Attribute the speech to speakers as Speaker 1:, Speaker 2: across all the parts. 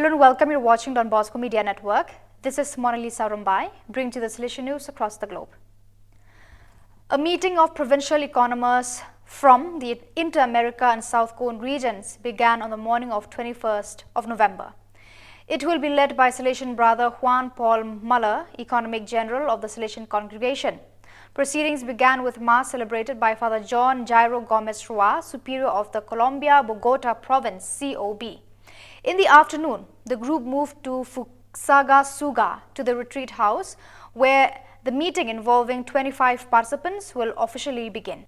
Speaker 1: Hello and welcome. You're watching Don Bosco Media Network. This is Monalisa Rumbai, bringing to the Salesian news across the globe. A meeting of provincial economists from the Inter-America and South Cone regions began on the morning of 21st of November. It will be led by Salesian brother Juan Paul Muller, Economic General of the Salesian Congregation. Proceedings began with Mass celebrated by Father John Jairo Gomez Rua, Superior of the Colombia Bogota Province, COB. In the afternoon, the group moved to Fusagasugá to the retreat house, where the meeting involving 25 participants will officially begin.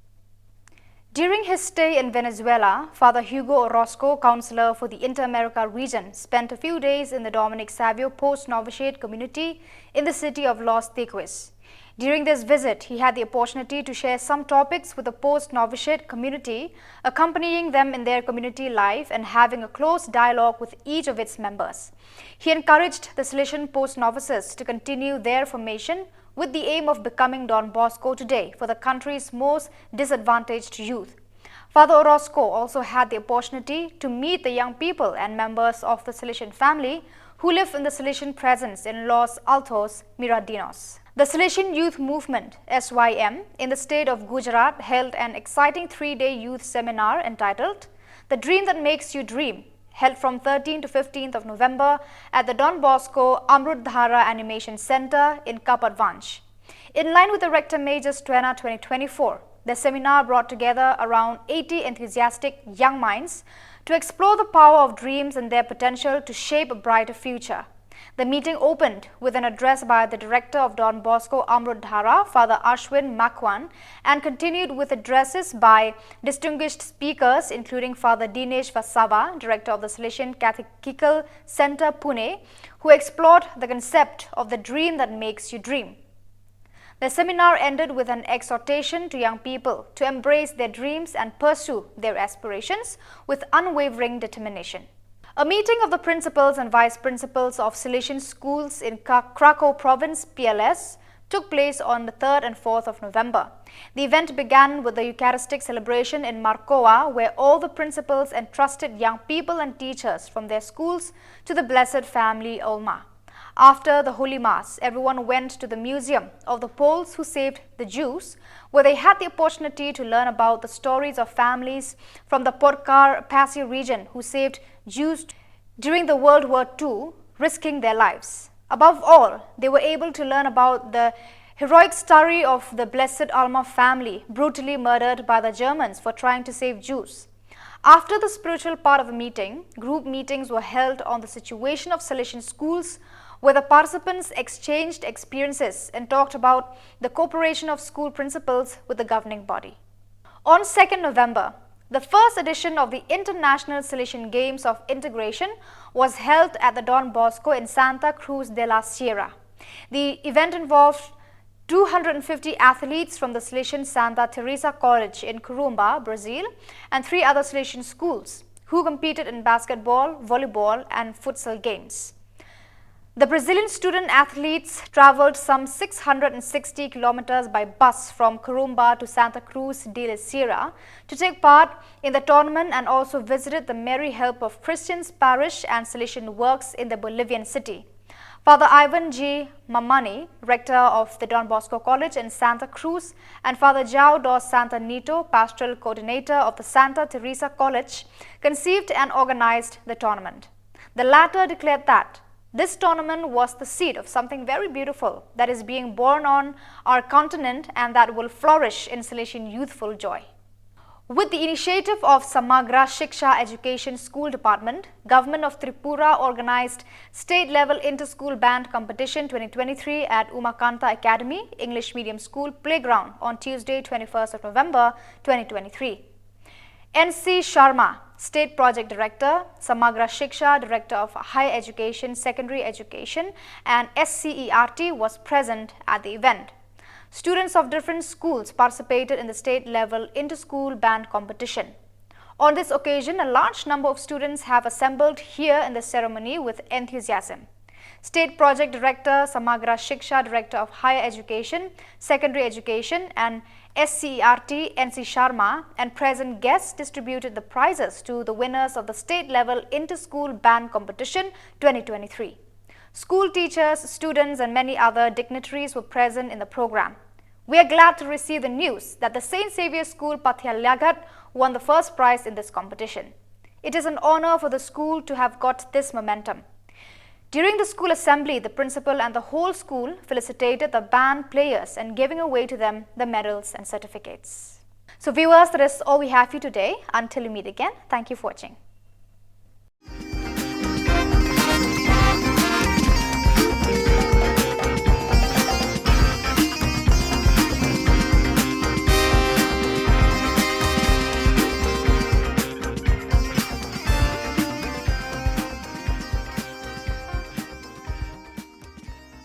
Speaker 1: During his stay in Venezuela, Father Hugo Orozco, counselor for the Inter-America region, spent a few days in the Dominic Savio post-novitiate community in the city of Los Teques. During this visit, he had the opportunity to share some topics with the post-novitiate community, accompanying them in their community life and having a close dialogue with each of its members. He encouraged the Salesian post-novices to continue their formation with the aim of becoming Don Bosco today for the country's most disadvantaged youth. Father Orozco also had the opportunity to meet the young people and members of the Salesian family who live in the Salesian presence in Los Altos, Miradinos. The Salesian Youth Movement, SYM, in the state of Gujarat held an exciting 3-day youth seminar entitled The Dream That Makes You Dream, held from 13th to 15th of November at the Don Bosco Amrutdhara Animation Center in Kapadvanj. In line with the Rector Major's Tuena 2024, the seminar brought together around 80 enthusiastic young minds to explore the power of dreams and their potential to shape a brighter future. The meeting opened with an address by the director of Don Bosco Amrutdhara, Father Ashwin Makwan, and continued with addresses by distinguished speakers including Father Dinesh Vasava, director of the Salesian Catechical Center, Pune, who explored the concept of the dream that makes you dream. The seminar ended with an exhortation to young people to embrace their dreams and pursue their aspirations with unwavering determination. A meeting of the principals and vice principals of Salesian schools in Krakow Province, PLS, took place on the 3rd and 4th of November. The event began with the Eucharistic celebration in Marcoa, where all the principals entrusted young people and teachers from their schools to the Blessed Family Olma. After the Holy Mass, everyone went to the Museum of the Poles who saved the Jews, where they had the opportunity to learn about the stories of families from the Podcar-Passy region who saved Jews during the World War II, risking their lives. Above all, they were able to learn about the heroic story of the Blessed Alma family, brutally murdered by the Germans for trying to save Jews. After the spiritual part of the meeting, group meetings were held on the situation of Salesian schools, where the participants exchanged experiences and talked about the cooperation of school principals with the governing body. On 2nd November, the first edition of the International Salesian Games of Integration was held at the Don Bosco in Santa Cruz de la Sierra. The event involved 250 athletes from the Salesian Santa Teresa College in Corumbá, Brazil, and 3 other Salesian schools who competed in basketball, volleyball, and futsal games. The Brazilian student athletes traveled some 660 kilometers by bus from Corumbá to Santa Cruz de la Sierra to take part in the tournament and also visited the Mary Help of Christians parish and Salesian works in the Bolivian city. Father Ivan G. Mamani, rector of the Don Bosco College in Santa Cruz, and Father João dos Santa Nito, pastoral coordinator of the Santa Teresa College, conceived and organized the tournament. The latter declared that this tournament was the seed of something very beautiful that is being born on our continent and that will flourish in Salesian youthful joy. With the initiative of Samagra Shiksha Education School Department, Government of Tripura organized state-level inter-school band competition 2023 at Umakanta Academy, English Medium School Playground on Tuesday, 21st of November 2023. N.C. Sharma, State Project Director, Samagra Shiksha, Director of Higher Education, Secondary Education, and SCERT was present at the event. Students of different schools participated in the state-level inter-school band competition. On this occasion, a large number of students have assembled here in the ceremony with enthusiasm. State Project Director Samagra Shiksha, Director of Higher Education, Secondary Education and SCERT NC Sharma and present guests distributed the prizes to the winners of the state level inter-school band competition 2023. School teachers, students and many other dignitaries were present in the program. We are glad to receive the news that the St. Xavier's School Pathialagat won the first prize in this competition. It is an honor for the school to have got this momentum. During the school assembly, the principal and the whole school felicitated the band players and giving away to them the medals and certificates. So viewers, that is all we have for you today. Until we meet again, thank you for watching.